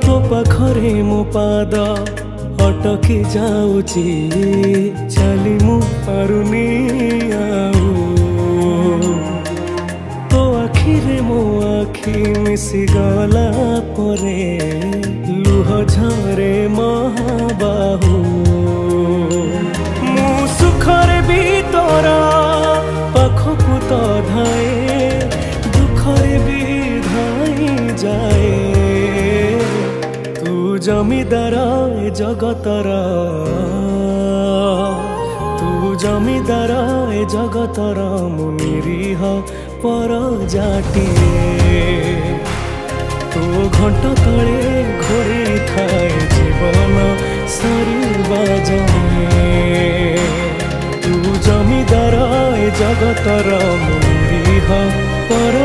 तो पाखरे मो पाद अटकी जाऊची चली मु पारुनी आऊ तो आखिरे मो आखि मिसी गला परे लुह झरे महाबाहू मु सुखरे भी तोरा पाखकु तो धाए दुखरे भी धाई जाए तू जमीदार ए जगतर तू जमीदार ए जगतर मु निरीह पर जाटिए तो घंट तले घोड़ी थाए जीवन सरिबा जाए तू जमीदार ए जगतर मु निरीह पर